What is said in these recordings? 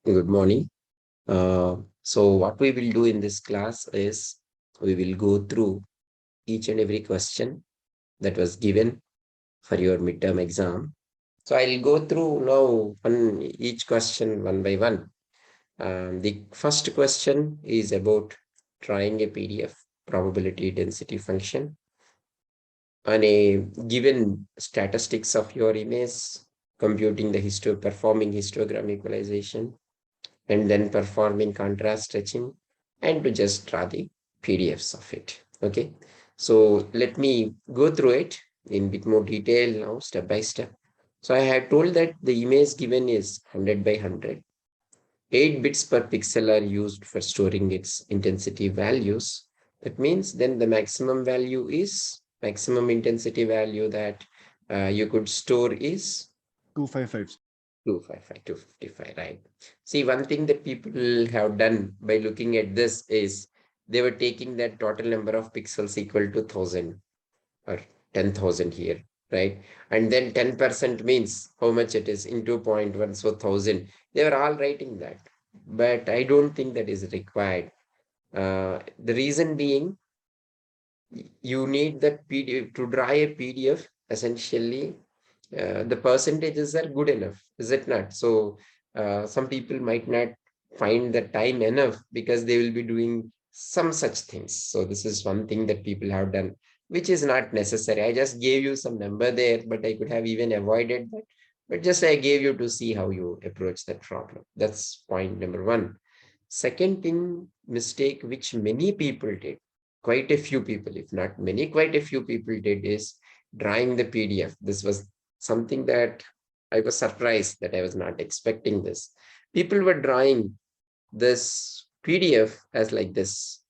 Good morning. So what we will do in this class is we will go through each and every question that was given for your midterm exam. So I'll go through now each question one by one. The first question is about drawing a PDF probability density function on a given statistics of your image, computing the performing histogram equalization, and then performing contrast stretching and to just draw the PDFs of it. Okay. So let me go through it in bit more detail now, step by step. So I had told that the image given is 100 by 100. 8 bits per pixel are used for storing its intensity values. That means then the maximum intensity value that you could store is 255. 255, 255, right? See, one thing that people have done by looking at this is they were taking that total number of pixels equal to 1000 or 10,000 here, right? And then 10% means how much it is into 0.1, so 1000. They were all writing that, but I don't think that is required. The reason being, you need that PDF to draw a PDF. Essentially, the percentages are good enough, is it not? So some people might not find the time enough because they will be doing some such things. So this is one thing that people have done, which is not necessary. I just gave you some number there, but I could have even avoided that. But just I gave you to see how you approach that problem. That's point number one. Second thing, mistake which many people did, quite a few people, if not many, quite a few people did, is drawing the PDF. This was something that I was surprised that I was not expecting this. People were drawing this PDF as like this.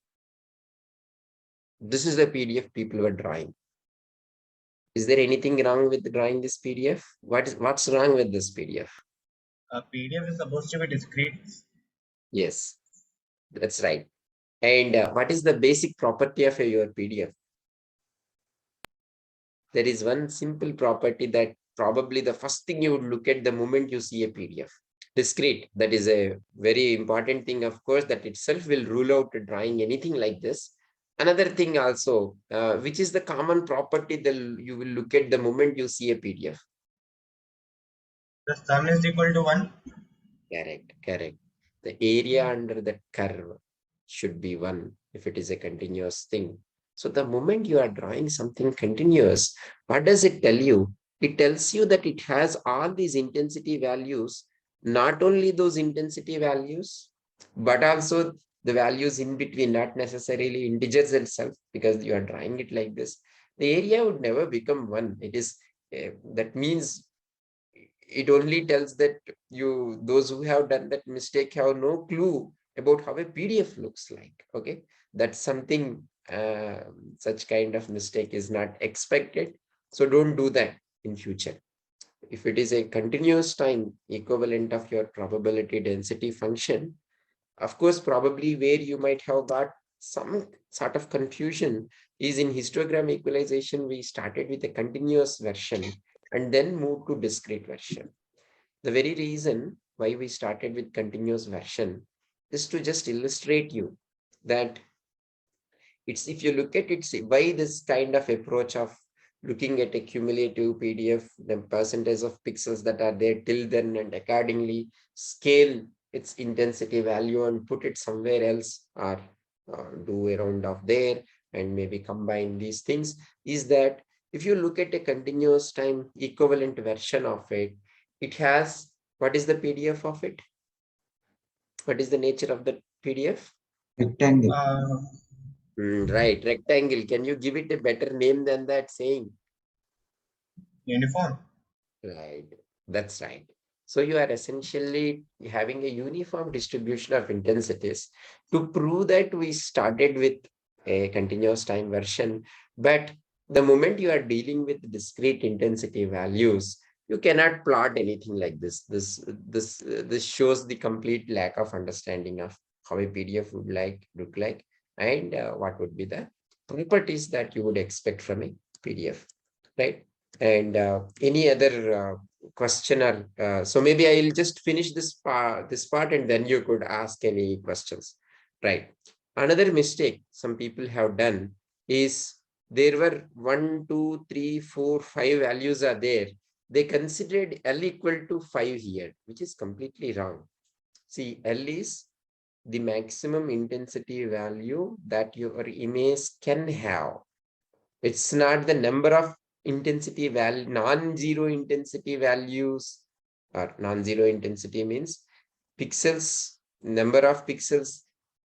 This is the PDF people were drawing. Is there anything wrong with drawing this PDF? What's wrong with this PDF? A PDF is supposed to be discrete. Yes, that's right. And what is the basic property of your PDF? There is one simple property that probably the first thing you would look at the moment you see a PDF. Discrete, that is a very important thing, of course, that itself will rule out drawing anything like this. Another thing also, which is the common property that you will look at the moment you see a PDF. The sum is equal to 1. Correct, correct. The area under the curve should be 1 if it is a continuous thing. So the moment you are drawing something continuous, what does it tell you? It tells you that it has all these intensity values, not only those intensity values, but also the values in between, not necessarily integers itself, because you are drawing it like this. The area would never become 1. It is that means it only tells that those who have done that mistake have no clue about how a PDF looks like. Okay, that's something, such kind of mistake is not expected. So don't do that in future. If it is a continuous time equivalent of your probability density function, of course, probably where you might have got some sort of confusion is in histogram equalization. We started with a continuous version and then moved to discrete version. The very reason why we started with continuous version is to just illustrate you that it's, if you look at it, see why this kind of approach of looking at a cumulative PDF, the percentage of pixels that are there till then, and accordingly scale its intensity value and put it somewhere else, or do a round off there and maybe combine these things, is that if you look at a continuous time equivalent version of it, it has, what is the PDF of it? What is the nature of the PDF? Rectangle. Uh, Right, rectangle. Can you give it a better name than that saying? Uniform. Right, that's right. So you are essentially having a uniform distribution of intensities to prove that we started with a continuous time version, but the moment you are dealing with discrete intensity values, you cannot plot anything like this. This shows the complete lack of understanding of how a PDF would look like, and what would be the properties that you would expect from a PDF, right? And any other question or so maybe I'll just finish this part and then you could ask any questions, right? Another mistake some people have done is there were 1, 2, 3, 4, 5 values are there. They considered L equal to 5 here, which is completely wrong. See, L is the maximum intensity value that your image can have. It's not the number of intensity value, non-zero intensity values, or non-zero intensity means pixels, number of pixels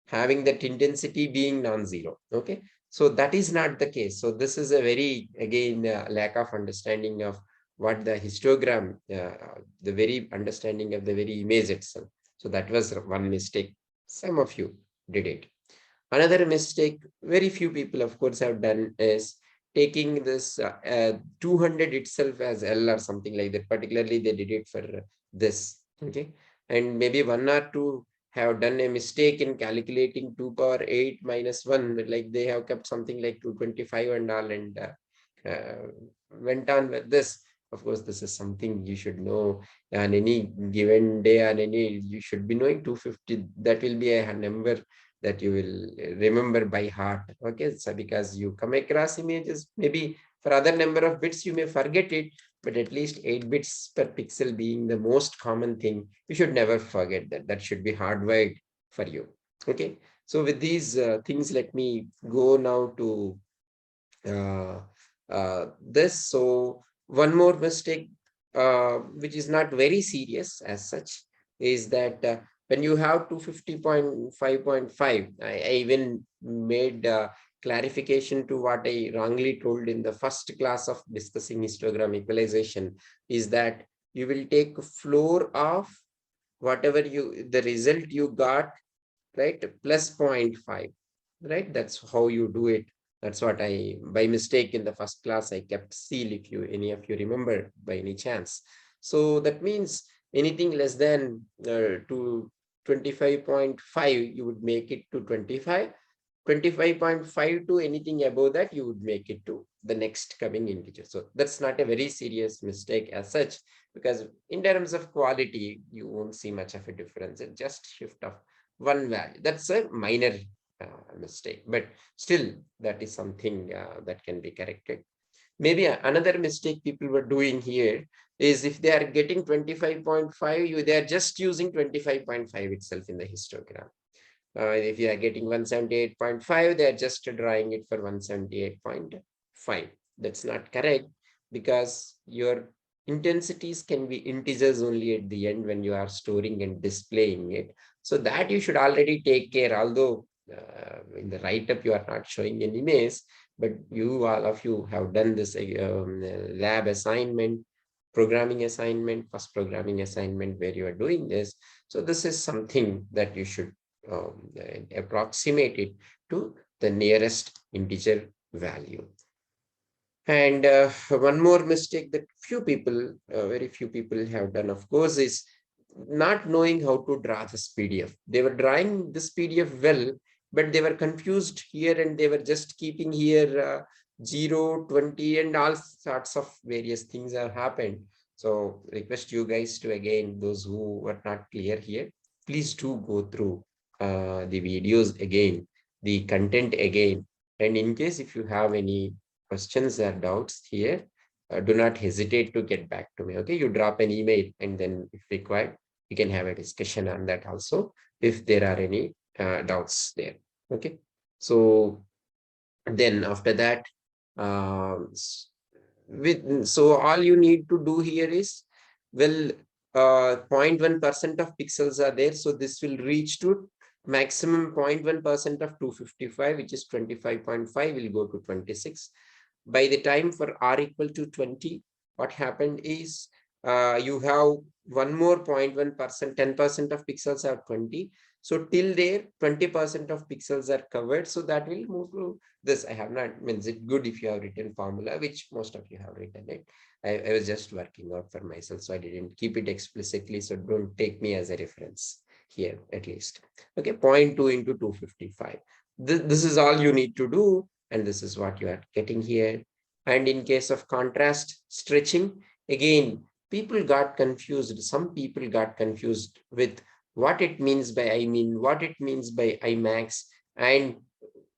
having that intensity being non-zero. Okay. So that is not the case. So this is a very, again, lack of understanding of what the histogram, the very understanding of the very image itself. So that was one mistake. Some of you did it. Another mistake very few people, of course, have done is taking this 200 itself as L or something like that. Particularly, they did it for this. Okay. And maybe one or two have done a mistake in calculating 2 power 8 minus 1. Like they have kept something like 225 and all and went on with this. Of course, this is something you should know on any given day, on any, you should be knowing 250. That will be a number that you will remember by heart. Okay, so because you come across images, maybe for other number of bits you may forget it, but at least 8 bits per pixel being the most common thing, you should never forget that. That should be hardwired for you. Okay, so with these things, let me go now to this. So one more mistake, which is not very serious as such, is that when you have 250.5.5, I even made clarification to what I wrongly told in the first class of discussing histogram equalization, is that you will take floor of whatever the result you got, right, plus 0.5, right? That's how you do it. That's what I, by mistake in the first class, I kept seal, if you, any of you remember by any chance. So that means anything less than to 25.5, you would make it to 25. 25.5 to anything above that, you would make it to the next coming integer. So that's not a very serious mistake as such, because in terms of quality, you won't see much of a difference. It's just shift of one value. That's a minor mistake, but still that is something that can be corrected. Maybe another mistake people were doing here is if they are getting 25.5, they are just using 25.5 itself in the histogram. If you are getting 178.5, they are just drawing it for 178.5. That's not correct, because your intensities can be integers only at the end when you are storing and displaying it. So that you should already take care, although in the write-up you are not showing an image, but you, all of you, have done this lab assignment, programming assignment, first programming assignment where you are doing this. So this is something that you should approximate it to the nearest integer value. And one more mistake that very few people have done, of course, is not knowing how to draw this PDF. They were drawing this PDF well, but they were confused here, and they were just keeping here 0, 20, and all sorts of various things have happened. So request you guys to, again, those who were not clear here, please do go through the videos again, the content again. And in case if you have any questions or doubts here, do not hesitate to get back to me. Okay, you drop an email, and then if required, we can have a discussion on that also if there are any doubts there. Okay, so then after that, so all you need to do here is, well, 0.1% of pixels are there, so this will reach to maximum 0.1% of 255, which is 25.5, will go to 26. By the time for r equal to 20, what happened is you have one more 0.1%, 10% of pixels are 20. So till there, 20% of pixels are covered. So that will move to this. I have not, means it good if you have written formula, which most of you have written it. I was just working out for myself, so I didn't keep it explicitly. So don't take me as a reference here, at least. Okay, 0.2 into 255. This is all you need to do. And this is what you are getting here. And in case of contrast stretching, again, people got confused. Some people got confused with what it means by I mean, what it means by I max, and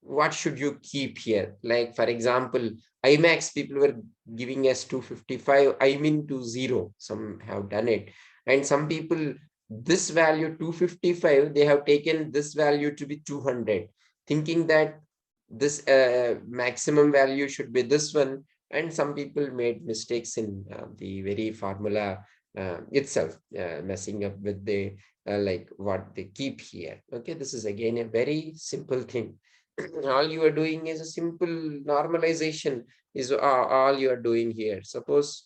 what should you keep here. Like, for example, I max, people were giving us 255, I mean to 0. Some have done it. And some people, this value 255, they have taken this value to be 200, thinking that this maximum value should be this one. And some people made mistakes in the very formula itself, messing up with the like what they keep here. Okay, this is again a very simple thing. All you are doing is a simple normalization is all you are doing here. Suppose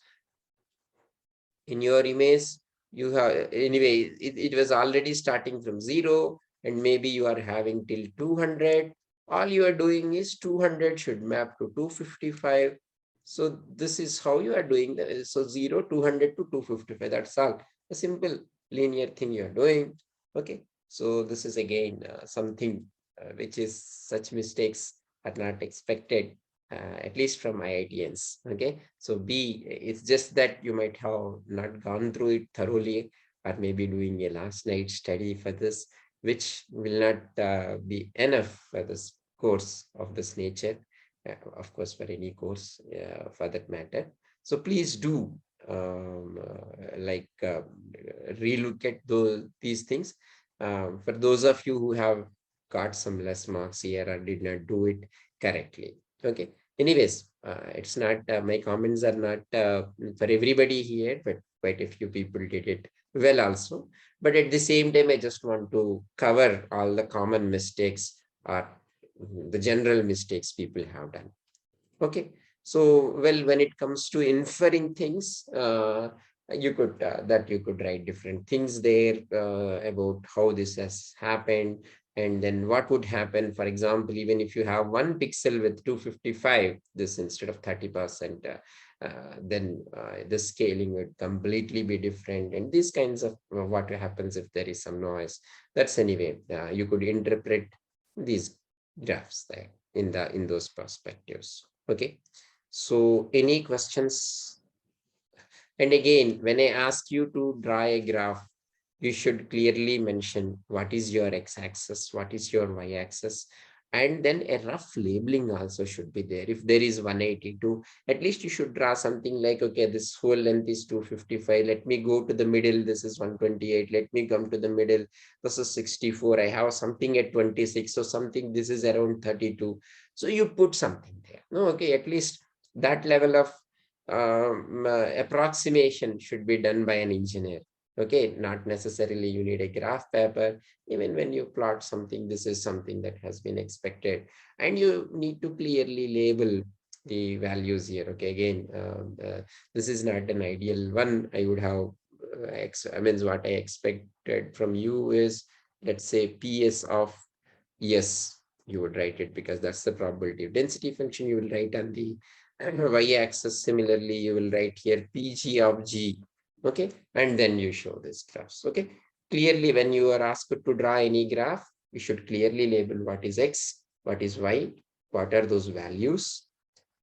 in your image you have, anyway, it was already starting from 0, and maybe you are having till 200. All you are doing is 200 should map to 255. So this is how you are doing that. So 0, 200 to 255, that's all. A simple linear thing you are doing. Okay, so this is again something which is, such mistakes are not expected, at least from IITians. Okay, so B, it's just that you might have not gone through it thoroughly, or maybe doing a last night study for this, which will not be enough for this course of this nature, of course, for any course for that matter. So please do relook at these things. For those of you who have got some less marks here or did not do it correctly. Okay. Anyways, it's not, my comments are not for everybody here, but quite a few people did it well also. But at the same time, I just want to cover all the common mistakes or the general mistakes people have done. Okay. So, well, when it comes to inferring things, you could you could write different things there about how this has happened, and then what would happen. For example, even if you have one pixel with 255, this instead of 30%, then the scaling would completely be different. And these kinds of what happens if there is some noise. That's anyway, you could interpret these graphs there in those perspectives. Okay, so any questions? And again, when I ask you to draw a graph, you should clearly mention what is your x-axis, what is your y-axis, and then a rough labeling also should be there. If there is 182, at least you should draw something like, okay, this whole length is 255. Let me go to the middle. This is 128. Let me come to the middle. This is 64. I have something at 26. So something, this is around 32. So you put something there. No, okay, at least that level of approximation should be done by an engineer. Okay, not necessarily you need a graph paper. Even when you plot something, this is something that has been expected, and you need to clearly label the values here. Okay, again, this is not an ideal one. I would have I mean, what I expected from you is, let's say, PS of yes, you would write it, because that's the probability density function you will write on the y-axis. Similarly, you will write here PG of G. Okay, and then you show this graphs. Okay, clearly when you are asked to draw any graph, you should clearly label what is x, what is y, what are those values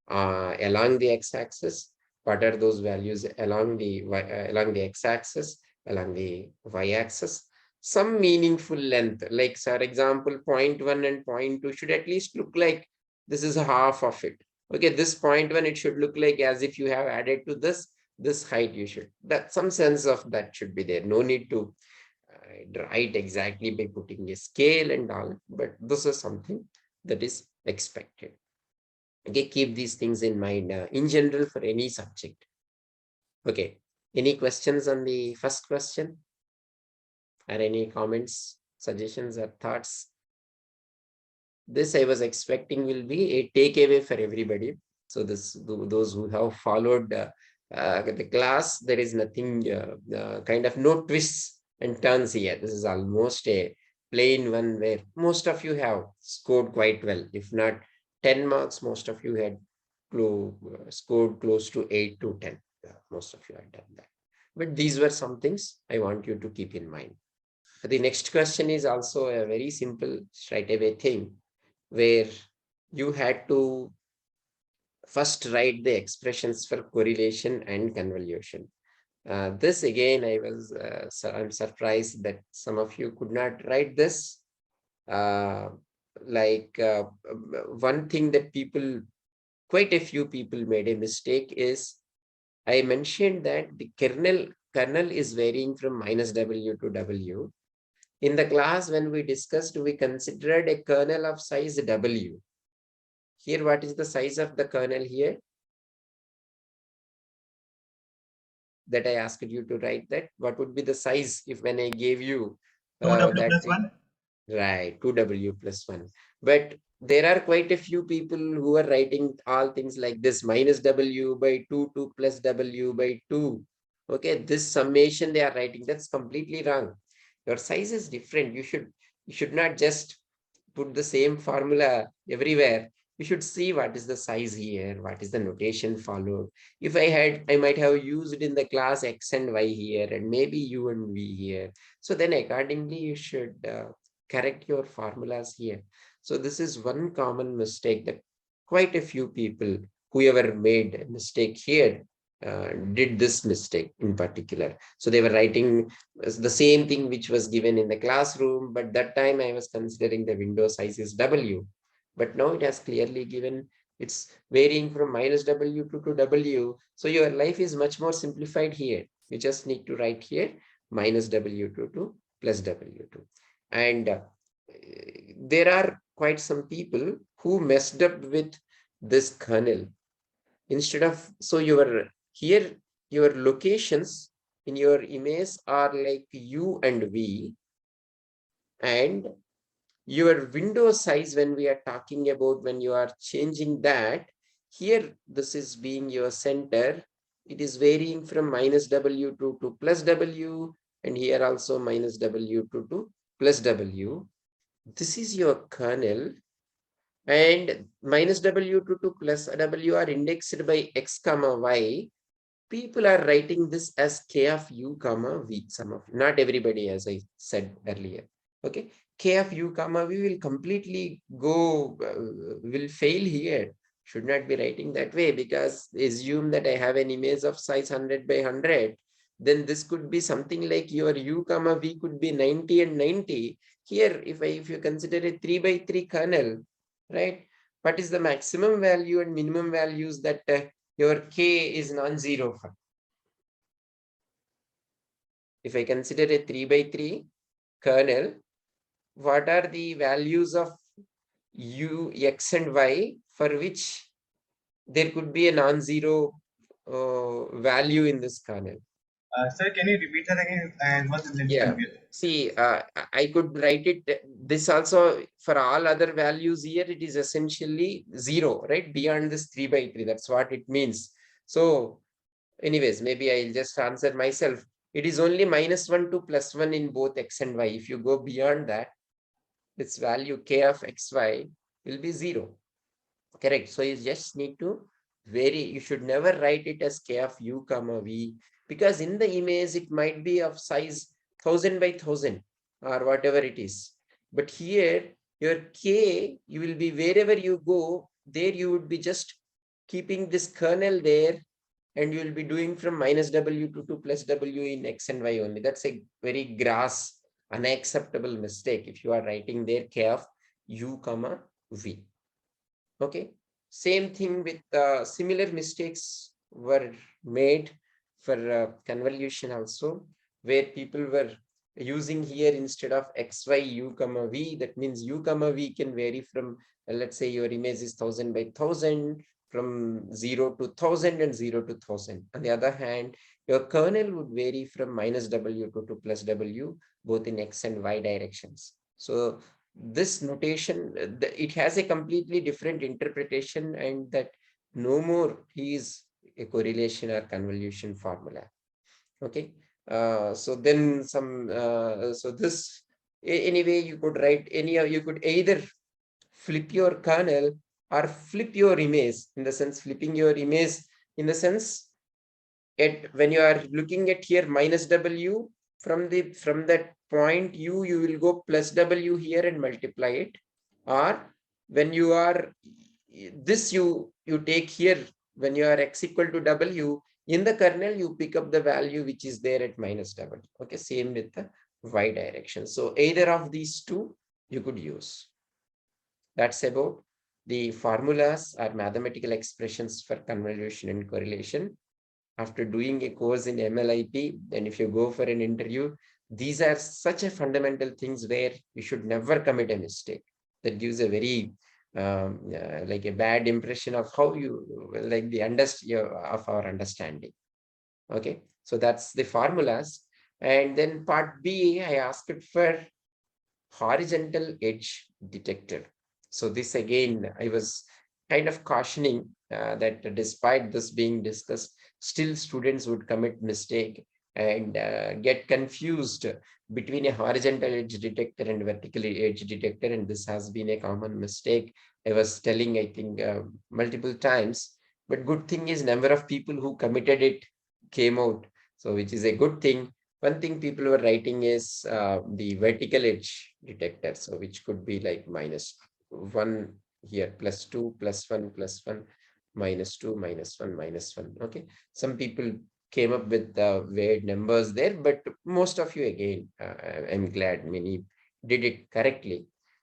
along the x-axis, what are those values along the along the x-axis, along the y-axis. Some meaningful length, like for example, 0.1 and 0.2 should at least look like this is half of it. Okay, this 0.1, it should look like as if you have added to this height. You should, that some sense of that should be there. No need to write exactly by putting a scale and all, but this is something that is expected. Okay, keep these things in mind in general for any subject. Okay, any questions on the first question, or any comments, suggestions, or thoughts? This I was expecting will be a takeaway for everybody. So this, those who have followed the class, there is nothing kind of no twists and turns here. This is almost a plain one where most of you have scored quite well. If not 10 marks, most of you had scored close to 8 to 10. Most of you had done that. But these were some things I want you to keep in mind. The next question is also a very simple straight away thing, where you had to first write the expressions for correlation and convolution. This again, I'm surprised that some of you could not write this. Uh, one thing that quite a few people made a mistake is, I mentioned that the kernel is varying from minus W to W. In the class, when we discussed, we considered a kernel of size W. Here, what is the size of the kernel here? That I asked you to write that. What would be the size if when I gave you 2W that plus thing? 1. Right, 2W plus 1. But there are quite a few people who are writing all things like this, minus W by 2, 2 plus W by 2. Okay, this summation they are writing, that's completely wrong. Your size is different. You should not just put the same formula everywhere. You should see what is the size here, what is the notation followed. If I might have used in the class X and Y here, and maybe U and V here. So then accordingly, you should correct your formulas here. So this is one common mistake that quite a few people, whoever made a mistake here, did this mistake in particular. So they were writing the same thing which was given in the classroom, but that time I was considering the window size is W. But now it has clearly given it's varying from minus W to W. So your life is much more simplified here. You just need to write here minus W2 to plus W2. And there are quite some people who messed up with this kernel. Instead of, so here, your locations in your image are like U and V, and your window size, when we are talking about, when you are changing that, here, this is being your center. It is varying from minus W2 to plus W, and here also minus W2 to plus W. This is your kernel, and minus W2 to plus W are indexed by X comma Y. People are writing this as K of U comma V, some of, not everybody, as I said earlier. Okay, K of U comma V will completely will fail here. Should not be writing that way, because assume that I have an image of size 100 by 100. Then this could be something like your U comma V could be 90 and 90. Here, if you consider a 3 by 3 kernel, right? What is the maximum value and minimum values that your K is non-zero for? If I consider a 3 by 3 kernel, what are the values of U, X and Y for which there could be a non-zero value in this kernel? Sir, can you repeat that again? I was a little Yeah. confused. See, I could write it, this also for all other values here, it is essentially zero, right? Beyond this 3 by 3, that's what it means. So anyways, maybe I'll just answer myself. It is only minus 1 to plus 1 in both X and Y. If you go beyond that, this value K of XY will be 0. Correct. So you just need to vary. You should never write it as K of U comma V, because in the image it might be of size 1000 by 1000 or whatever it is. But here your K, you will be wherever you go, there you would be just keeping this kernel there, and you will be doing from minus W to plus W in X and Y only. That's a very gross, unacceptable mistake if you are writing there K of U comma V. Okay, same thing with similar mistakes were made for convolution also, where people were using here instead of xy u comma v, that means u comma v can vary from let's say your image is 1000 by 1000, from 0 to 1000 and 0 to 1000. On the other hand, your kernel would vary from minus w to plus w, both in x and y directions. So this notation, it has a completely different interpretation, and that no more is a correlation or convolution formula. Okay, so then so this, anyway, you could write you could either flip your kernel or flip your image, in the sense flipping your image, in the sense when you are looking at here minus w, from that point you will go plus w here and multiply it, or when you are this you take here, when you are x equal to w, In the kernel, you pick up the value which is there at -w. Okay, same with the y direction. So either of these two you could use. That's about the formulas or mathematical expressions for convolution and correlation. After doing a course in MLIP, and if you go for an interview, these are such a fundamental things where you should never commit a mistake. That gives a very like a bad impression of how you like the of our understanding. Okay, so that's the formulas. And then part B, I asked it for horizontal edge detector. So this again, I was kind of cautioning that despite this being discussed, still students would commit mistake and get confused between a horizontal edge detector and vertical edge detector. And this has been a common mistake. I was telling, I think, multiple times, but good thing is number of people who committed it came out. So which is a good thing. One thing people were writing is the vertical edge detector, so which could be like -1 here, +2, +1, +1, -2, -1, -1. Okay, some people came up with weird numbers there, but most of you again, I'm glad many did it correctly.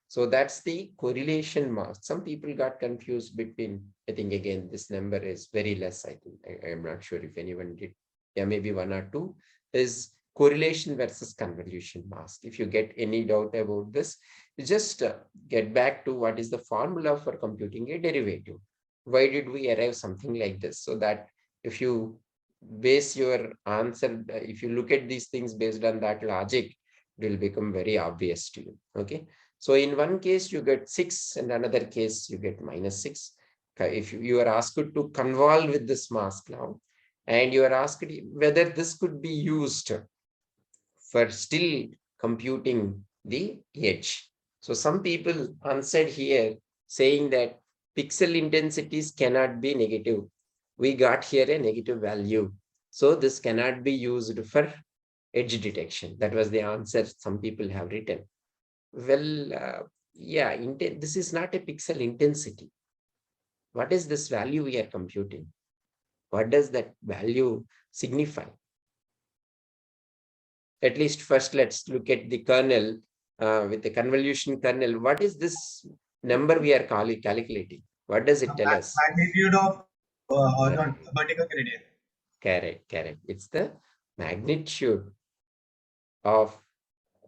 So that's the correlation mask. Some people got confused between, I think again, this number is very less. I think I'm not sure if anyone did. Yeah, maybe one or two is correlation versus convolution mask. If you get any doubt about this, just get back to what is the formula for computing a derivative. Why did we arrive something like this? So that if you base your answer, if you look at these things based on that logic, it will become very obvious to you. Okay. So in one case, you get 6, and another case, you get -6. If you are asked to convolve with this mask now, and you are asked whether this could be used for still computing the edge. So some people answered here saying that pixel intensities cannot be negative. We got here a negative value. So this cannot be used for edge detection. That was the answer some people have written. Well, yeah, this is not a pixel intensity. What is this value we are computing? What does that value signify? At least first let's look at the kernel with the convolution kernel. What is this number we are calculating? What does it tell us? Magnitude of Uh, horizontal vertical gradient. correct, correct. It's the magnitude of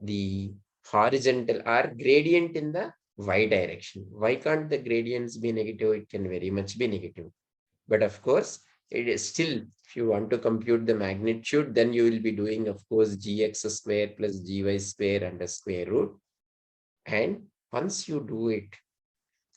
the horizontal or gradient in the y direction. Why can't the gradients be negative? It can very much be negative. But of course, it is still, if you want to compute the magnitude, then you will be doing, of course, gx square plus gy square under square root. And once you do it,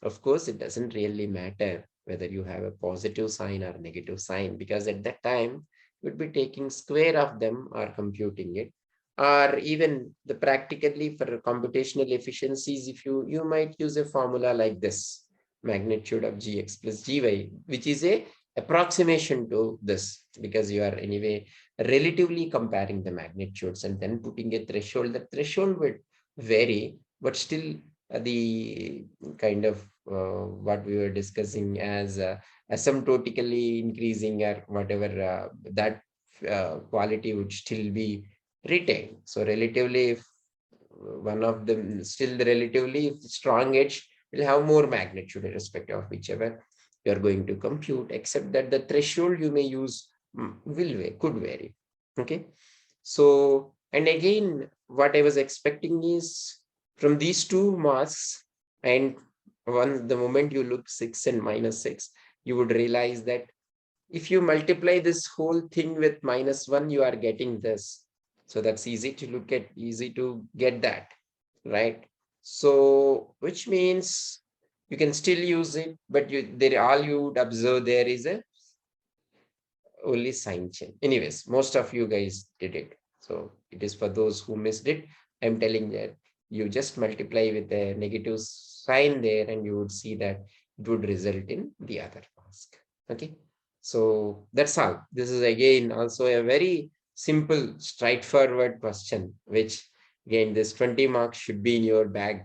of course, it doesn't really matter whether you have a positive sign or negative sign, because at that time, you would be taking square of them or computing it. Or even the practically for computational efficiencies, if you might use a formula like this, magnitude of gx plus gy, which is a approximation to this, because you are anyway relatively comparing the magnitudes and then putting a threshold. The threshold would vary, but still the kind of what we were discussing as asymptotically increasing or whatever, that quality would still be retained. So relatively, if one of them still the relatively strong edge will have more magnitude irrespective of whichever you are going to compute, except that the threshold you may use could vary. Okay. So, and again, what I was expecting is from these two masks, and once the moment you look 6 and -6, you would realize that if you multiply this whole thing with -1, you are getting this. So that's easy to look at, easy to get that, right? So, which means you can still use it, but all you would observe there is a only sign change. Anyways, most of you guys did it. So it is for those who missed it. I'm telling that you just multiply with the negative sign there and you would see that it would result in the other mask. Okay. So that's all. This is again also a very simple, straightforward question, which again, this 20 marks should be in your bag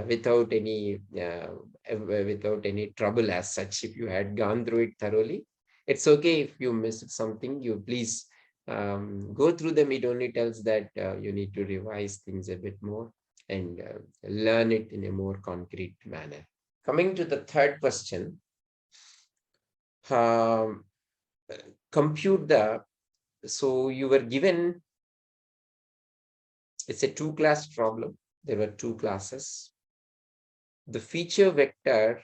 without any trouble as such if you had gone through it thoroughly. It's okay if you missed something, you please go through them. It only tells that you need to revise things a bit more and learn it in a more concrete manner. Coming to the third question, um, compute the, so you were given, it's a two-class problem. There were two classes. The feature vector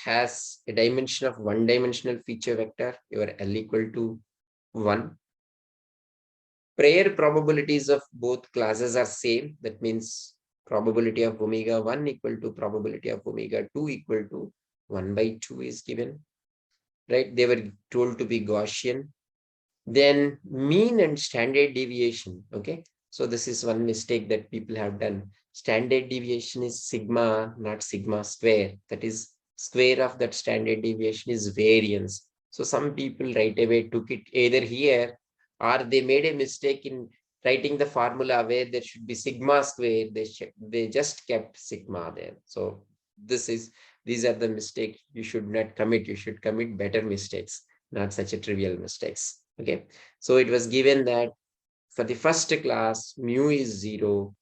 has a dimension of one-dimensional feature vector, your L equal to 1. Prior probabilities of both classes are same. That means probability of omega 1 equal to probability of omega 2 equal to 1 by 2 is given, right? They were told to be Gaussian. Then mean and standard deviation, okay? So this is one mistake that people have done. Standard deviation is sigma, not sigma square. That is, square of that standard deviation is variance. So some people right away took it either here, or they made a mistake in writing the formula where there should be sigma square. They just kept sigma there. So these are the mistakes you should not commit. You should commit better mistakes, not such a trivial mistakes. Okay, so it was given that for the first class, mu is 0,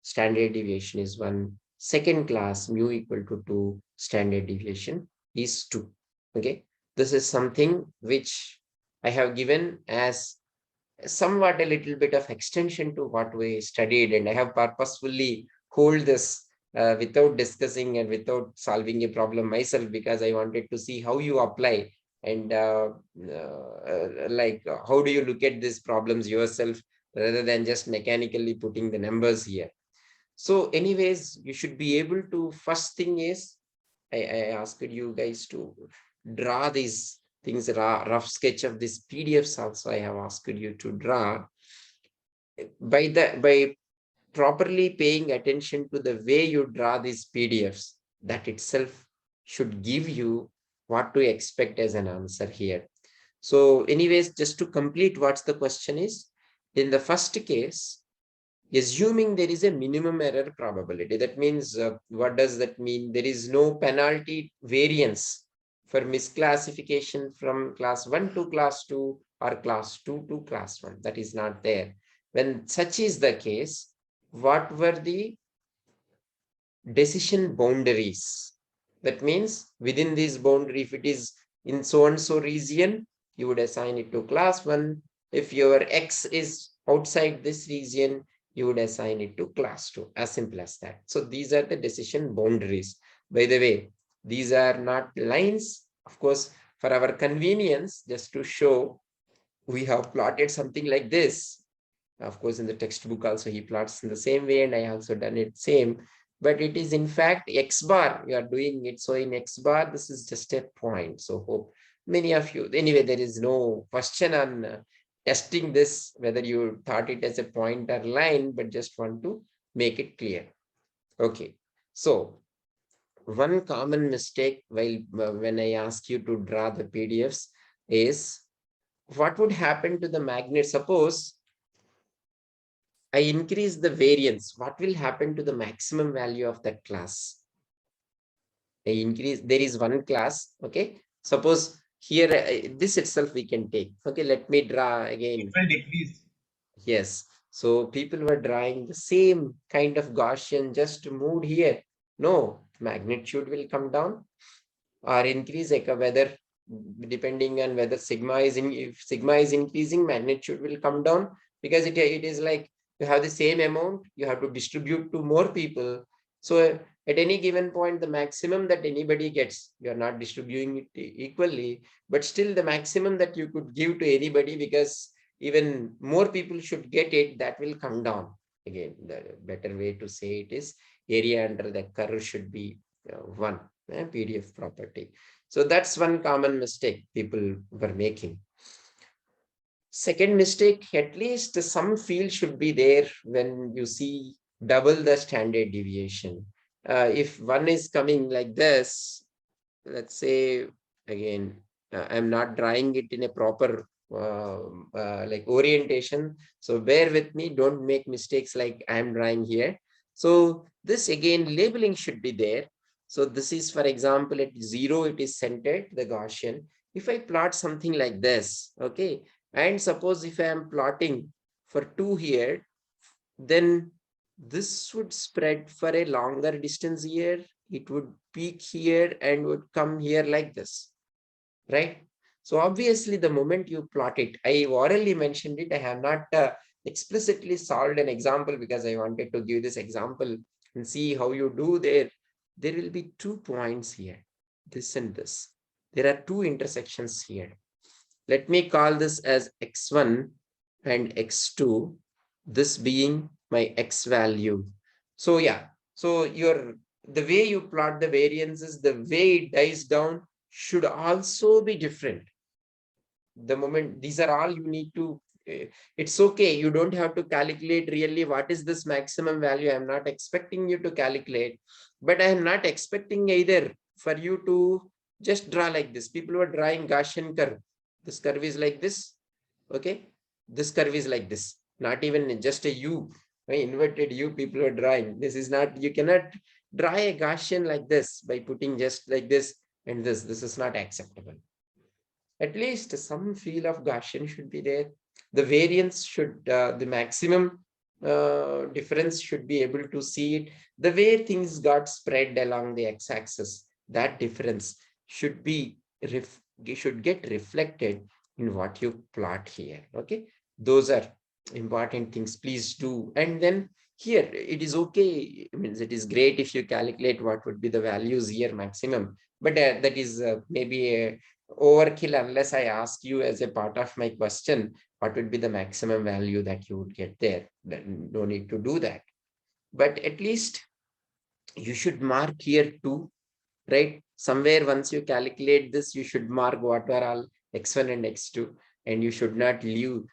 standard deviation is 1. Second class, mu equal to 2, standard deviation is 2. Okay, this is something which I have given as somewhat a little bit of extension to what we studied, and I have purposefully hold this without discussing and without solving a problem myself, because I wanted to see how you apply and how do you look at these problems yourself rather than just mechanically putting the numbers here. So anyways, you should be able to, first thing is I asked you guys to draw these things, rough sketch of these PDFs also I have asked you to draw. By properly paying attention to the way you draw these PDFs, that itself should give you what to expect as an answer here. So anyways, just to complete what's the question is, in the first case, assuming there is a minimum error probability. That means, what does that mean? There is no penalty variance for misclassification from class 1 to class 2 or class 2 to class 1. That is not there. When such is the case, what were the decision boundaries? That means within this boundary, if it is in so and so region, you would assign it to class 1. If your X is outside this region, you would assign it to class 2. As simple as that. So these are the decision boundaries. By the way, these are not lines. Of course, for our convenience, just to show, we have plotted something like this. Of course, in the textbook also he plots in the same way, and I also done it same. But it is in fact X bar, you are doing it. So in X bar, this is just a point. So hope many of you, anyway, there is no question on testing this, whether you thought it as a point or line, but just want to make it clear. Okay, so one common mistake while when I ask you to draw the PDFs is, what would happen to the magnet? Suppose I increase the variance, what will happen to the maximum value of that class? I increase, there is one class, okay? Suppose here, this itself we can take. Okay, let me draw It again. will decrease. Yes, so people were drawing the same kind of Gaussian, just moved here. No, magnitude will come down or increase, like whether depending on whether sigma is in, if sigma is increasing, magnitude will come down, because it is like you have the same amount, you have to distribute to more people. So at any given point, the maximum that anybody gets, you are not distributing it equally, but still the maximum that you could give to anybody, because even more people should get it, that will come down. Again, the better way to say it is area under the curve should be 1. PDF property. So that's one common mistake people were making. Second mistake, at least some field should be there when you see double the standard deviation. If one is coming like this, let's say, again, I'm not drawing it in a proper like orientation. So bear with me, don't make mistakes like I'm drawing here. So this again, labeling should be there. So this is, for example, at 0, it is centered, the Gaussian. if I plot something like this, okay, and suppose if I am plotting for 2 here, then this would spread for a longer distance here. It would peak here and would come here like this, right? So obviously, the moment you plot it, I orally mentioned it. I have not explicitly solved an example because I wanted to give this example and see how you do there. There will be 2 points here, this and this. There are 2 intersections here. Let me call this as x1 and x2, this being my x value. So yeah, so the way you plot the variances, the way it dies down should also be different. The moment, these are all you need to, it's okay, you don't have to calculate really what is this maximum value. I'm not expecting you to calculate, but I am not expecting either for you to just draw like this. People were drawing Gaussian curve. This curve is like this, okay, this curve is like this, not even just a u, right? Inverted u people are drawing. This is not, you cannot draw a Gaussian like this by putting just like this and this is not acceptable. At least some feel of Gaussian should be there. The variance should, the maximum difference should be able to see it. The way things got spread along the x-axis, that difference should be, should get reflected in what you plot here. Okay, those are important things. Please do. And then here it is okay. It means it is great if you calculate what would be the values here maximum, but that is maybe a overkill unless I ask you as a part of my question, what would be the maximum value that you would get there? Then no need to do that. But at least you should mark here too, right? Somewhere once you calculate this, you should mark what are all x1 and x2, and you should not leave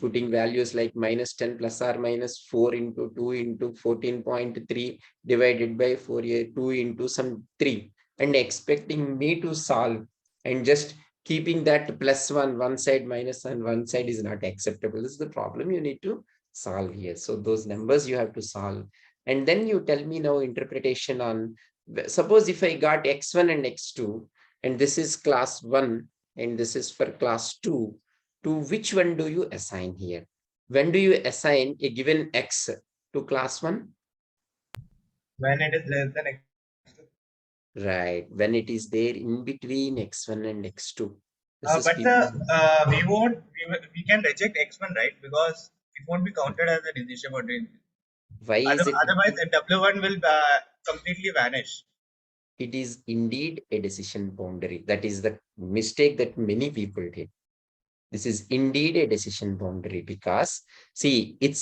putting values like -10 plus or minus 4 into 2 into 14.3 divided by 4, 2 into some 3, and expecting me to solve and just keeping that plus one side minus on one side is not acceptable. This is the problem you need to solve here. So those numbers you have to solve. And then you tell me now interpretation on, suppose if I got x1 and x2, and this is class 1 and this is for class 2, to which one do you assign here? When do you assign a given x to class 1? When it is less than x. Right, when it is there in between x1 and x2. This is But people. we won't, we can reject x1, right? Because it won't be counted as a decision boundary. Why is it? Otherwise, a w1 will completely vanish. It is indeed a decision boundary. That is the mistake that many people did. This is indeed a decision boundary because, see, it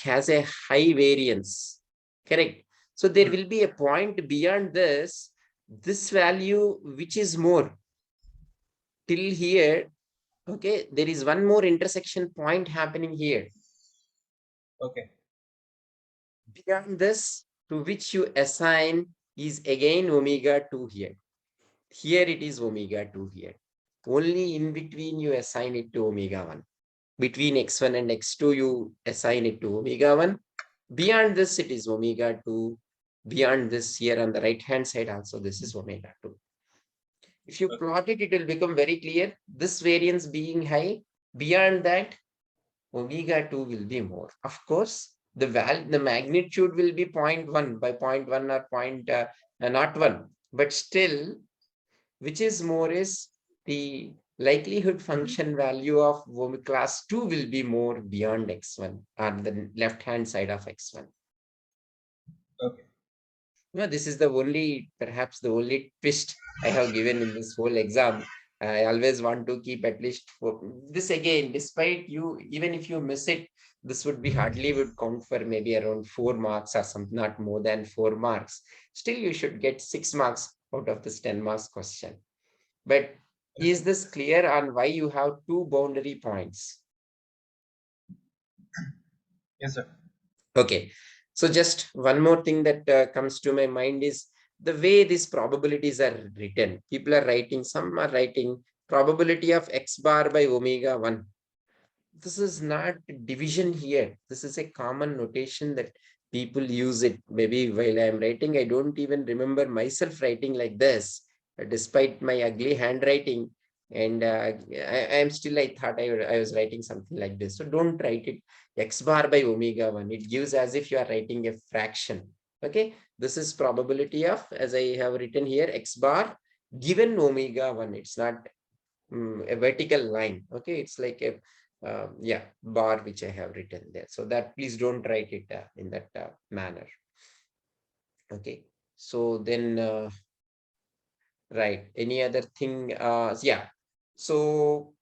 has a high variance, correct? So there Hmm. will be a point beyond this value, which is more till here. Okay, there is one more intersection point happening here. Okay. Beyond this, to which you assign is again omega 2 here. Here it is omega 2 here. Only in between you assign it to omega 1. Between x1 and x2, you assign it to omega 1. Beyond this, it is omega 2. Beyond this, here on the right-hand side also, this is omega 2. If you Okay. plot it, it will become very clear. This variance being high, beyond that, omega 2 will be more. Of course, the magnitude will be 0.1 by 0.1 or not 1. But still, which is more is the likelihood function value of class 2 will be more beyond x1 on the left hand side of x1. Okay. No, this is the only, perhaps the only twist I have given in this whole exam. I always want to keep at least this again, despite you, even if you miss it, this would be hardly would count for maybe around 4 marks or something, not more than 4 marks. Still, you should get 6 marks out of this 10 marks question. But is this clear on why you have 2 boundary points? Yes, sir. Okay. So just one more thing that comes to my mind is the way these probabilities are written. People are writing, some are writing probability of x bar by omega 1. This is not division here. This is a common notation that people use it. Maybe while I am writing, I don't even remember myself writing like this. despite my ugly handwriting. And I am still, I thought I was writing something like this. So don't write it x bar by omega 1. It gives as if you are writing a fraction. Okay, this is probability of, as I have written here, x bar given omega 1. It's not a vertical line. Okay, it's like a yeah, bar which I have written there. So that please don't write it in that manner. Okay, so then right, any other thing? Yeah, so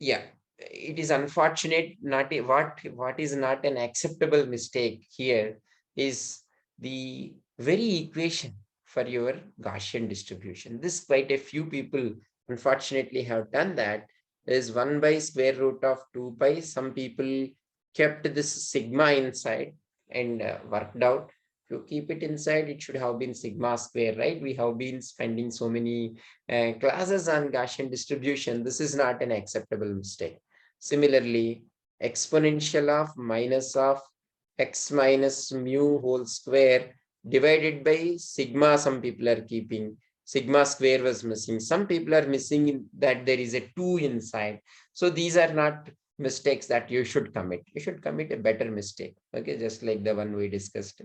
yeah, it is unfortunate. Not what is not an acceptable mistake here is the very equation for your Gaussian distribution. This quite a few people unfortunately have done that. Is 1 by square root of 2 pi. Some people kept this sigma inside and worked out. If you keep it inside, it should have been sigma square, right? We have been spending so many classes on Gaussian distribution. This is not an acceptable mistake. Similarly, exponential of minus of x minus mu whole square divided by sigma, some people are keeping. Sigma square was missing. Some people are missing that there is a 2 inside. So these are not mistakes that you should commit. You should commit a better mistake. Okay, just like the one we discussed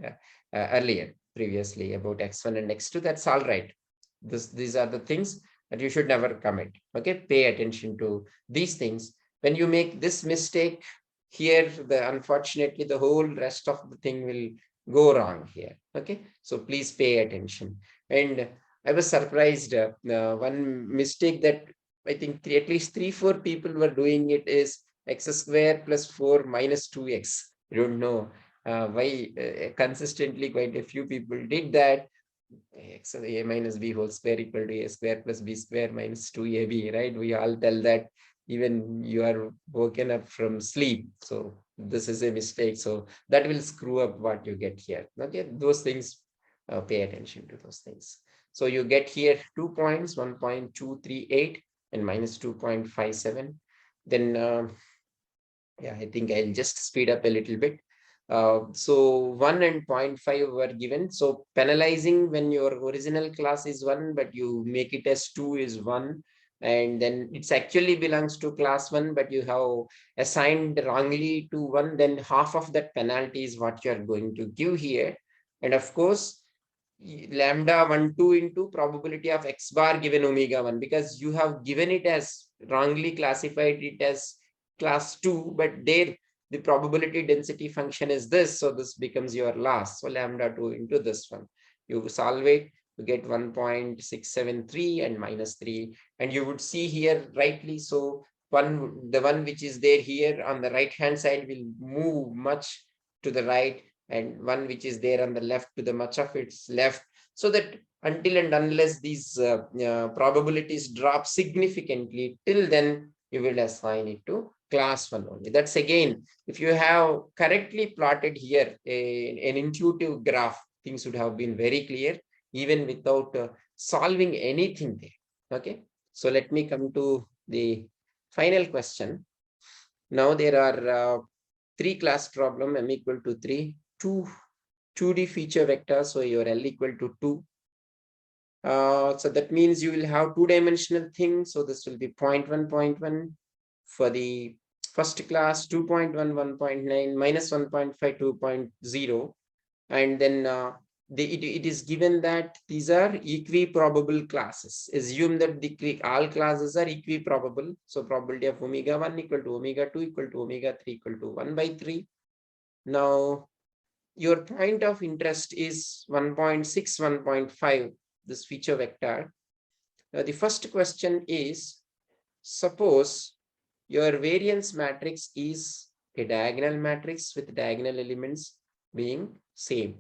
earlier, previously, about x1 and x2. That's all right. These are the things that you should never commit. Okay, pay attention to these things. When you make this mistake here, unfortunately the whole rest of the thing will go wrong here. Okay, so please pay attention. And I was surprised, one mistake that I think at least 3-4 people were doing it is x square plus 4 minus 2x. I don't know why consistently quite a few people did that. X a minus b whole square equal to a square plus b square minus 2ab, right? We all tell that even you are woken up from sleep. So this is a mistake. So that will screw up what you get here. Okay, those things, pay attention to those things. So you get here 2 points, 1.238 and minus 2.57. Then yeah, I think I'll just speed up a little bit. So 1 and 0.5 were given. So penalizing when your original class is 1, but you make it as 2 is 1. And then it's actually belongs to class 1, but you have assigned wrongly to 1, then half of that penalty is what you are going to give here. And of course, lambda 1 2 into probability of x bar given omega 1, because you have given it as wrongly classified it as class 2, but there the probability density function is this, so this becomes your loss. So lambda 2 into this one, you solve it, you get 1.673 and minus 3, and you would see here rightly, so the one which is there here on the right hand side will move much to the right, and one which is there on the left to the much of its left, so that until and unless these probabilities drop significantly, till then you will assign it to class 1 only. That's again, if you have correctly plotted here an intuitive graph, things would have been very clear even without solving anything there. Okay, so let me come to the final question. Now there are 3 class problem, m equal to 3, 2D feature vectors, so your L equal to 2. So that means you will have 2-dimensional thing. So this will be 0.1, 0.1 for the first class, 2.1, 1.9, minus 1.5, 2.0. And then it is given that these are equiprobable classes. Assume that all classes are equiprobable. So probability of omega 1 equal to omega 2 equal to omega 3 equal to 1 by 3. Now, your point of interest is 1.6, 1.5, this feature vector. Now, the first question is, suppose your variance matrix is a diagonal matrix with diagonal elements being same.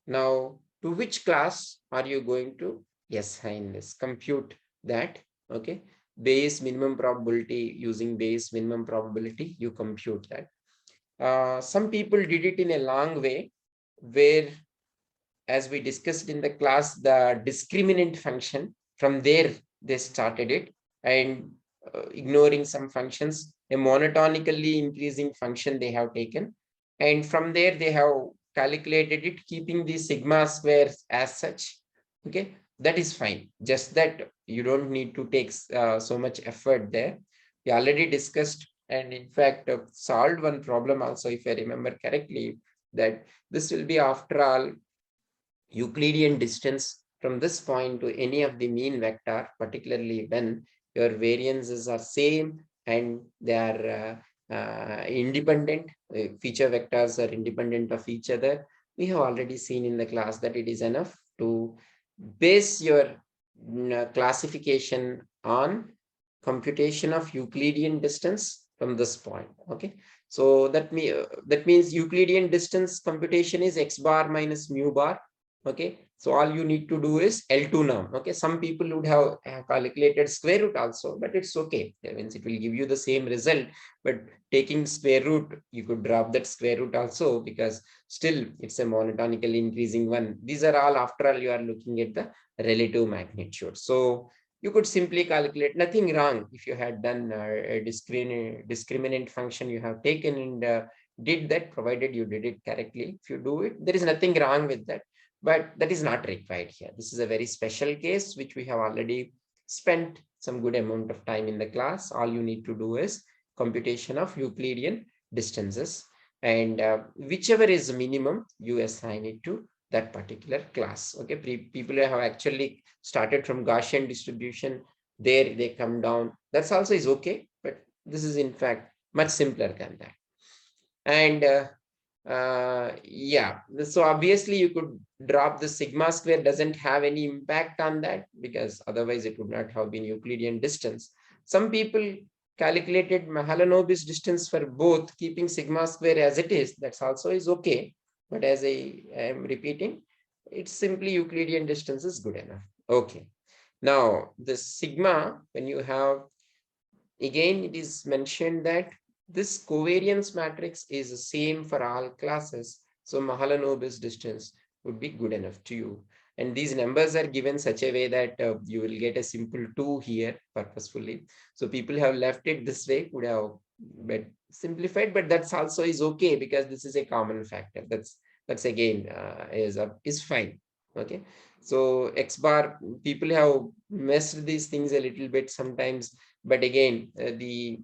Now, to which class are you going to assign this? Compute that. Okay. Bayes minimum probability, using Bayes minimum probability, you compute that. Some people did it in a long way, where, as we discussed in the class, the discriminant function, from there they started it, and ignoring some functions, a monotonically increasing function they have taken, and from there they have calculated it keeping the sigma squares as such. Okay, that is fine. Just that you don't need to take so much effort there. We already discussed and in fact solved one problem also, if I remember correctly, that this will be after all Euclidean distance from this point to any of the mean vector, particularly when your variances are same and they are independent, feature vectors are independent of each other. We have already seen in the class that it is enough to base your classification on computation of Euclidean distance from this point. Okay, so that means Euclidean distance computation is x bar minus mu bar. Okay, so all you need to do is L2 norm. Okay, some people would have calculated square root also, but it's okay. That means it will give you the same result, but taking square root, you could drop that square root also, because still it's a monotonically increasing one. These are all, after all, you are looking at the relative magnitude. So you could simply calculate, nothing wrong if you had done a discriminant function you have taken and did that, provided you did it correctly. If you do it, there is nothing wrong with that, but that is not required here. This is a very special case which we have already spent some good amount of time in the class. All you need to do is computation of Euclidean distances, and whichever is minimum, you assign it to that particular class. Okay, people have actually started from Gaussian distribution, there they come down, that's also is okay, but this is in fact much simpler than that. And yeah, so obviously you could drop the sigma square, doesn't have any impact on that, because otherwise it would not have been Euclidean distance. Some people calculated Mahalanobis distance for both, keeping sigma square as it is, that's also is okay, but as I am repeating, it's simply Euclidean distance is good enough. Okay, now the sigma, when you have, again it is mentioned that this covariance matrix is the same for all classes, so Mahalanobis distance would be good enough to you. And these numbers are given such a way that you will get a simple 2 here purposefully. So people have left it this way, could have but simplified, but that's also is okay, because this is a common factor. That's again is fine. Okay, so x bar, people have messed these things a little bit sometimes, but again, the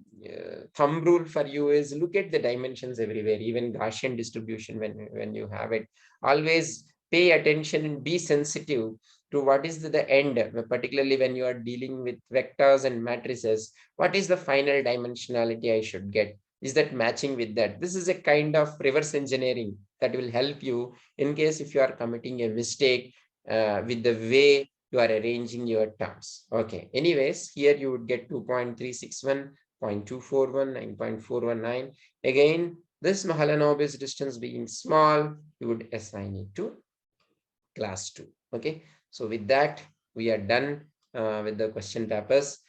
thumb rule for you is look at the dimensions everywhere, even Gaussian distribution. When you have it, always pay attention and be sensitive to what is the end, particularly when you are dealing with vectors and matrices. What is the final dimensionality I should get? Is that matching with that? This is a kind of reverse engineering that will help you in case if you are committing a mistake with the way you are arranging your terms. Okay, anyways, here you would get 2.361, 0.241, 9.419. Again, this Mahalanobis distance being small, you would assign it to class 2. Okay, so with that, we are done with the question papers.